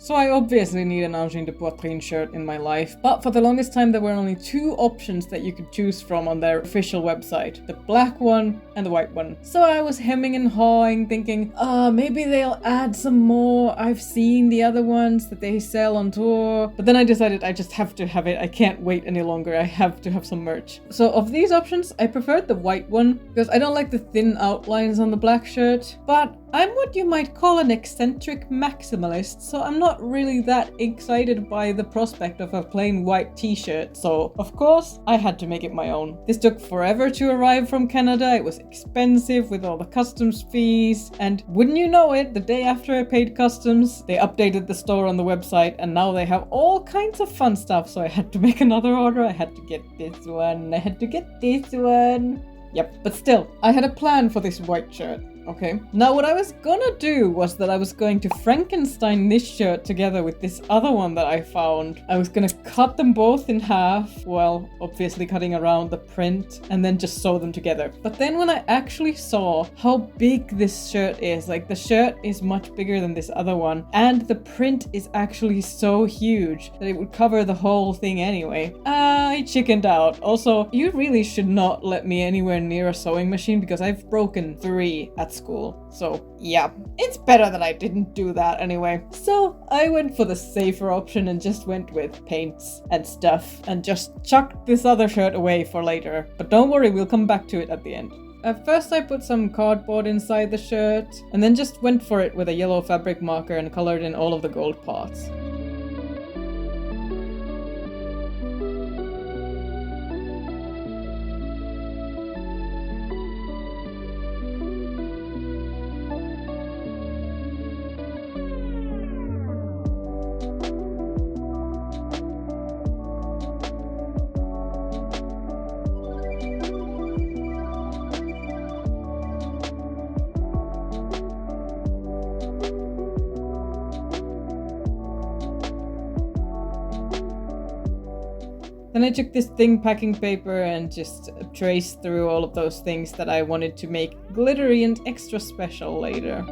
So I obviously need an Angine de Poitrine shirt in my life, but for the longest time there were only 2 options that you could choose from on their official website, the black one and the white one. So I was hemming and hawing, thinking, maybe they'll add some more. I've seen the other ones that they sell on tour. But then I decided I just have to have it. I can't wait any longer. I have to have some merch. So of these options, I preferred the white one because I don't like the thin outlines on the black shirt, but I'm what you might call an eccentric maximalist, so I'm not really that excited by the prospect of a plain white t-shirt, so of course I had to make it my own. This took forever to arrive from Canada, it was expensive with all the customs fees, and wouldn't you know it, the day after I paid customs, they updated the store on the website and now they have all kinds of fun stuff, so I had to make another order, I had to get this one, I had to get this one. Yep, but still, I had a plan for this white shirt. Okay. Now what I was gonna do was that I was going to Frankenstein this shirt together with this other one that I found. I was gonna cut them both in half, well, obviously cutting around the print, and then just sew them together. But then when I actually saw how big this shirt is, like the shirt is much bigger than this other one, and the print is actually so huge that it would cover the whole thing anyway, I chickened out. Also, you really should not let me anywhere near a sewing machine because I've broken 3 at school. So yeah, it's better that I didn't do that anyway. So I went for the safer option and just went with paints and stuff and just chucked this other shirt away for later. But don't worry, we'll come back to it at the end. At first I put some cardboard inside the shirt and then just went for it with a yellow fabric marker and colored in all of the gold parts. Then I took this thin packing paper and just traced through all of those things that I wanted to make glittery and extra special later.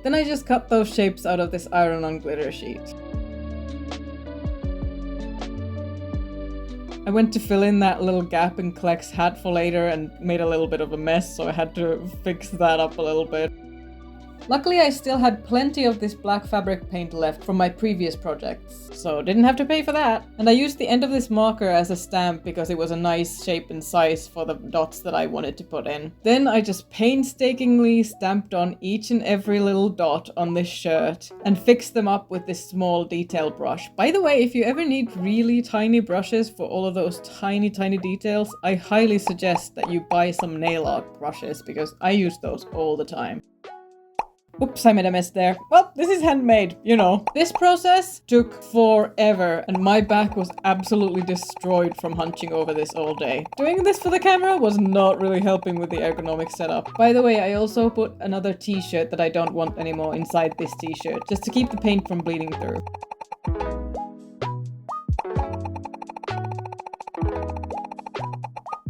Then I just cut those shapes out of this iron-on glitter sheet. I went to fill in that little gap in Cleck's hat for later and made a little bit of a mess, so I had to fix that up a little bit. Luckily, I still had plenty of this black fabric paint left from my previous projects, so didn't have to pay for that. And I used the end of this marker as a stamp because it was a nice shape and size for the dots that I wanted to put in. Then I just painstakingly stamped on each and every little dot on this shirt and fixed them up with this small detail brush. By the way, if you ever need really tiny brushes for all of those tiny details, I highly suggest that you buy some nail art brushes because I use those all the time. Oops, I made a mess there. Well, this is handmade, you know. This process took forever and my back was absolutely destroyed from hunching over this all day. Doing this for the camera was not really helping with the ergonomic setup. By the way, I also put another t-shirt that I don't want anymore inside this t-shirt, just to keep the paint from bleeding through.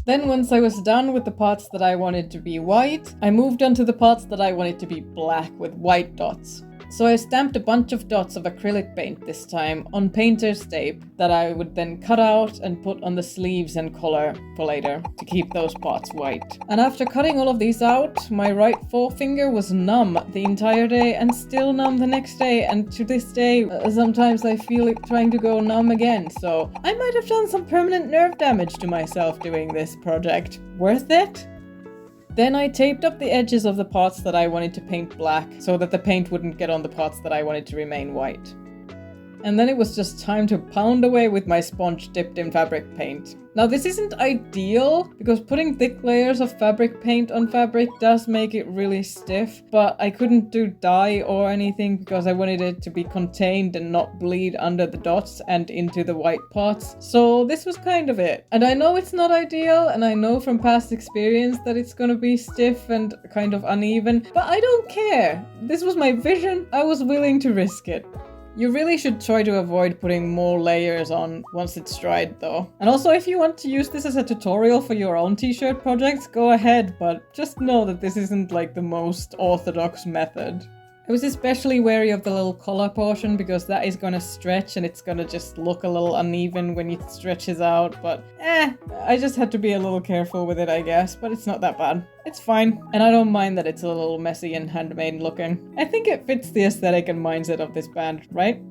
Then once I was done with the parts that I wanted to be white, I moved on to the parts that I wanted to be black with white dots. So I stamped a bunch of dots of acrylic paint this time on painter's tape that I would then cut out and put on the sleeves and collar for later to keep those parts white. And after cutting all of these out, my right forefinger was numb the entire day and still numb the next day, and to this day sometimes I feel it trying to go numb again, so I might have done some permanent nerve damage to myself doing this project. Worth it? Then I taped up the edges of the parts that I wanted to paint black so that the paint wouldn't get on the parts that I wanted to remain white. And then it was just time to pound away with my sponge dipped in fabric paint. Now this isn't ideal because putting thick layers of fabric paint on fabric does make it really stiff, but I couldn't do dye or anything because I wanted it to be contained and not bleed under the dots and into the white parts. So this was kind of it. And I know it's not ideal, and I know from past experience that it's gonna be stiff and kind of uneven, but I don't care. This was my vision. I was willing to risk it. You really should try to avoid putting more layers on once it's dried though. And also if you want to use this as a tutorial for your own t-shirt projects, go ahead, but just know that this isn't like the most orthodox method. I was especially wary of the little collar portion because that is gonna stretch and it's gonna just look a little uneven when it stretches out, but I just had to be a little careful with it, I guess, but it's not that bad. It's fine, and I don't mind that it's a little messy and handmade looking. I think it fits the aesthetic and mindset of this band, right?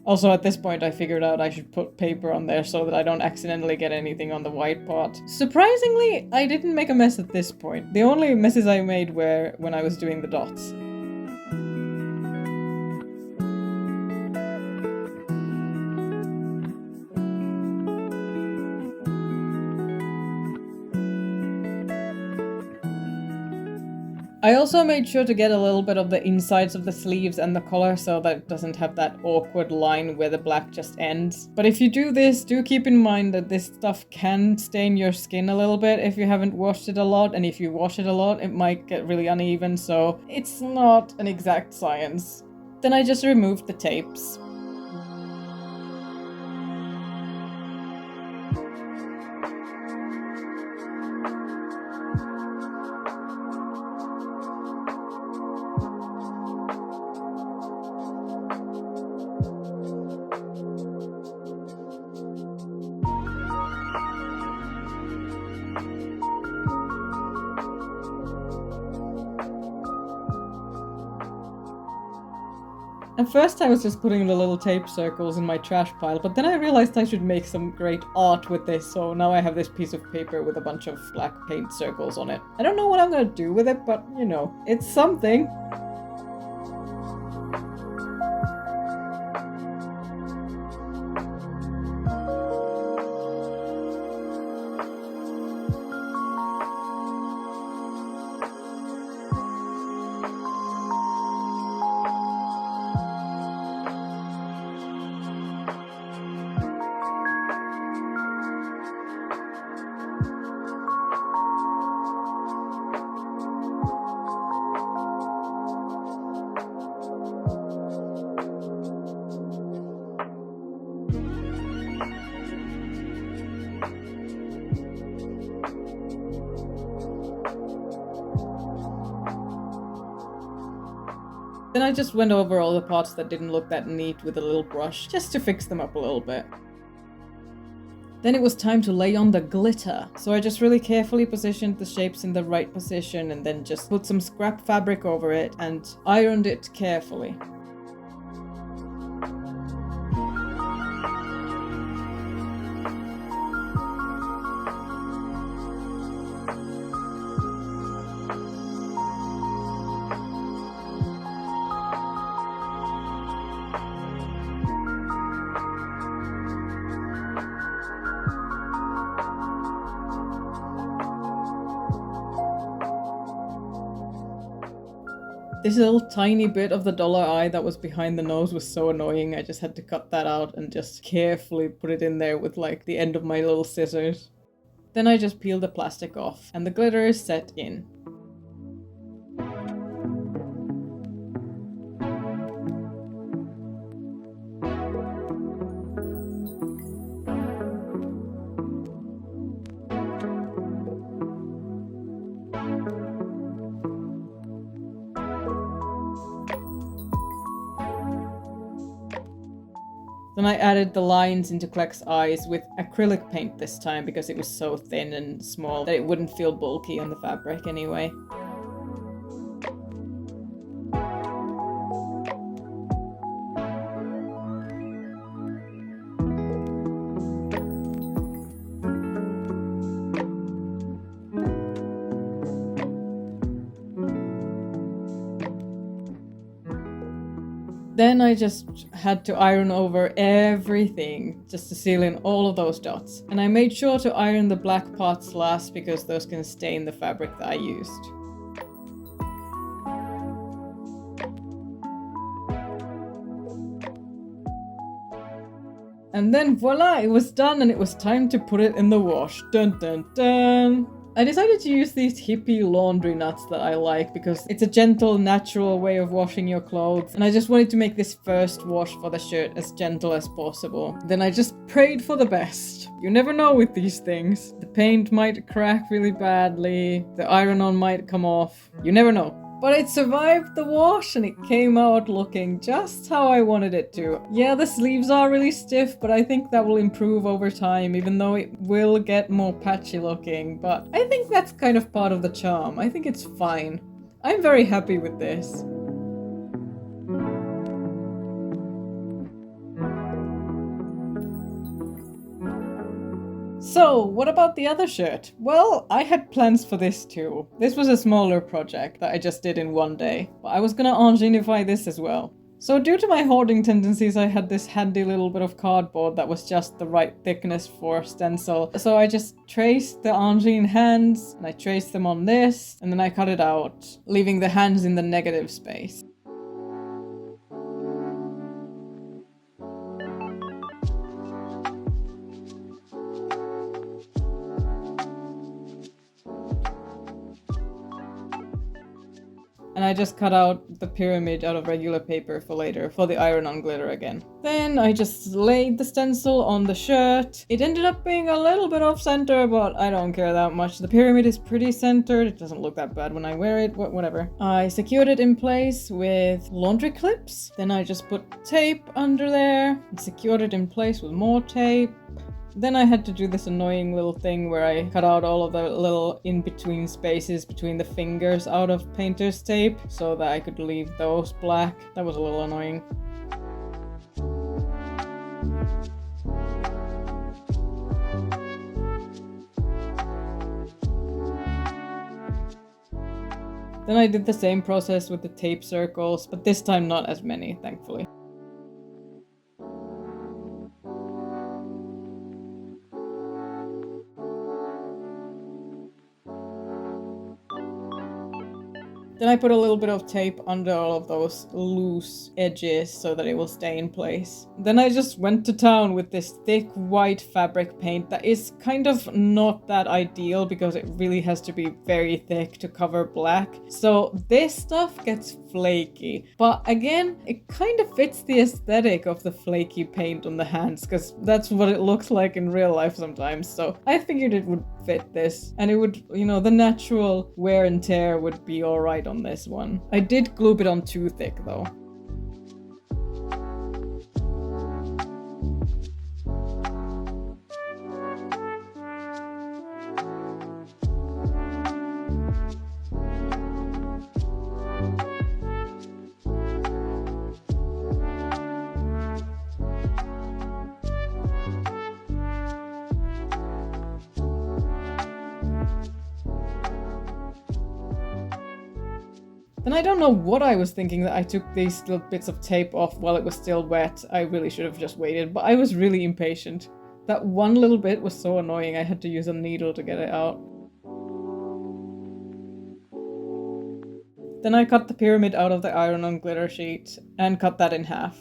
Also, at this point, I figured out I should put paper on there so that I don't accidentally get anything on the white part. Surprisingly, I didn't make a mess at this point. The only messes I made were when I was doing the dots. I also made sure to get a little bit of the insides of the sleeves and the collar so that it doesn't have that awkward line where the black just ends. But if you do this, do keep in mind that this stuff can stain your skin a little bit if you haven't washed it a lot, and if you wash it a lot, it might get really uneven, so it's not an exact science. Then I just removed the tapes. At first I was just putting the little tape circles in my trash pile, but then I realized I should make some great art with this, so now I have this piece of paper with a bunch of black paint circles on it. I don't know what I'm gonna do with it, but you know, it's something. Then I just went over all the parts that didn't look that neat with a little brush, just to fix them up a little bit. Then it was time to lay on the glitter, so I just really carefully positioned the shapes in the right position and then just put some scrap fabric over it and ironed it carefully. This little tiny bit of the dollar eye that was behind the nose was so annoying, I just had to cut that out and just carefully put it in there with like the end of my little scissors. Then I just peeled the plastic off and the glitter is set in. Then I added the lines into Cleck's eyes with acrylic paint this time because it was so thin and small that it wouldn't feel bulky on the fabric anyway. Then I just had to iron over everything just to seal in all of those dots. And I made sure to iron the black parts last because those can stain the fabric that I used. And then voila, it was done and it was time to put it in the wash. Dun dun dun! I decided to use these hippie laundry nuts that I like because it's a gentle, natural way of washing your clothes, and I just wanted to make this first wash for the shirt as gentle as possible. Then I just prayed for the best. You never know with these things. The paint might crack really badly, the iron-on might come off, you never know. But it survived the wash and it came out looking just how I wanted it to. Yeah, the sleeves are really stiff, but I think that will improve over time, even though it will get more patchy looking. But I think that's kind of part of the charm. I think it's fine. I'm very happy with this. So, what about the other shirt? Well, I had plans for this too. This was a smaller project that I just did in one day, but I was gonna Anginify this as well. So due to my hoarding tendencies, I had this handy little bit of cardboard that was just the right thickness for stencil. So I just traced the Angine hands, and I traced them on this, and then I cut it out, leaving the hands in the negative space. And I just cut out the pyramid out of regular paper for later, for the iron-on glitter again. Then I just laid the stencil on the shirt. It ended up being a little bit off-center, but I don't care that much. The pyramid is pretty centered. It doesn't look that bad when I wear it, whatever. I secured it in place with laundry clips. Then I just put tape under there and secured it in place with more tape. Then I had to do this annoying little thing where I cut out all of the little in-between spaces between the fingers out of painter's tape so that I could leave those black. That was a little annoying. Then I did the same process with the tape circles, but this time not as many, thankfully. Then I put a little bit of tape under all of those loose edges so that it will stay in place. Then I just went to town with this thick white fabric paint that is kind of not that ideal because it really has to be very thick to cover black. So this stuff gets flaky. But again, it kind of fits the aesthetic of the flaky paint on the hands because that's what it looks like in real life sometimes. So I figured it would fit this and it would, the natural wear and tear would be alright on this one. I did glue it on too thick though. Then I don't know what I was thinking that I took these little bits of tape off while it was still wet. I really should have just waited, but I was really impatient. That one little bit was so annoying I had to use a needle to get it out. Then I cut the pyramid out of the iron-on glitter sheet and cut that in half.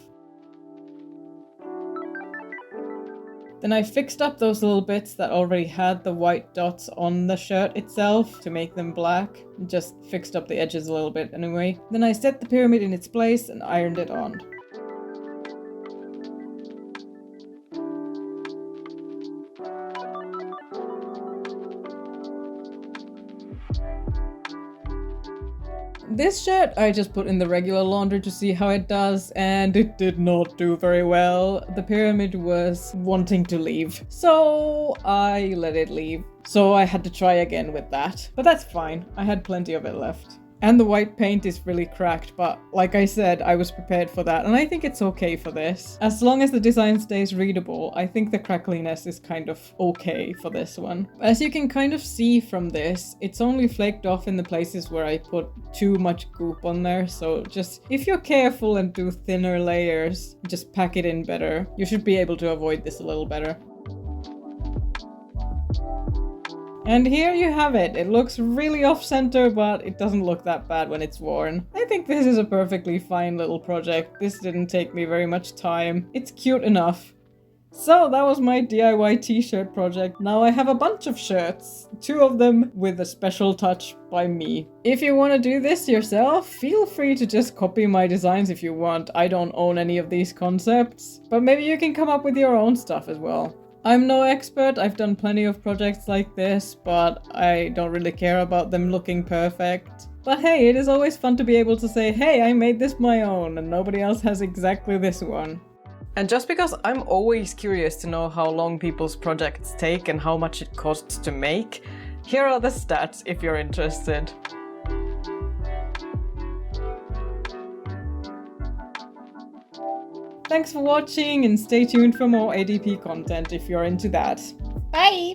Then I fixed up those little bits that already had the white dots on the shirt itself to make them black. Just fixed up the edges a little bit anyway. Then I set the pyramid in its place and ironed it on. This shirt I just put in the regular laundry to see how it does, and it did not do very well. The pyramid was wanting to leave, so I let it leave. So I had to try again with that, but that's fine. I had plenty of it left. And the white paint is really cracked, but like I said, I was prepared for that, and I think it's okay for this. As long as the design stays readable, I think the crackliness is kind of okay for this one. As you can kind of see from this, it's only flaked off in the places where I put too much goop on there, so just if you're careful and do thinner layers, just pack it in better. You should be able to avoid this a little better. And here you have it. It looks really off-center, but it doesn't look that bad when it's worn. I think this is a perfectly fine little project. This didn't take me very much time. It's cute enough. So that was my DIY t-shirt project. Now I have a bunch of shirts, 2 of them with a special touch by me. If you want to do this yourself, feel free to just copy my designs if you want. I don't own any of these concepts, but maybe you can come up with your own stuff as well. I'm no expert, I've done plenty of projects like this, but I don't really care about them looking perfect. But hey, it is always fun to be able to say, hey, I made this my own and nobody else has exactly this one. And just because I'm always curious to know how long people's projects take and how much it costs to make, here are the stats if you're interested. Thanks for watching and stay tuned for more ADP content if you're into that. Bye!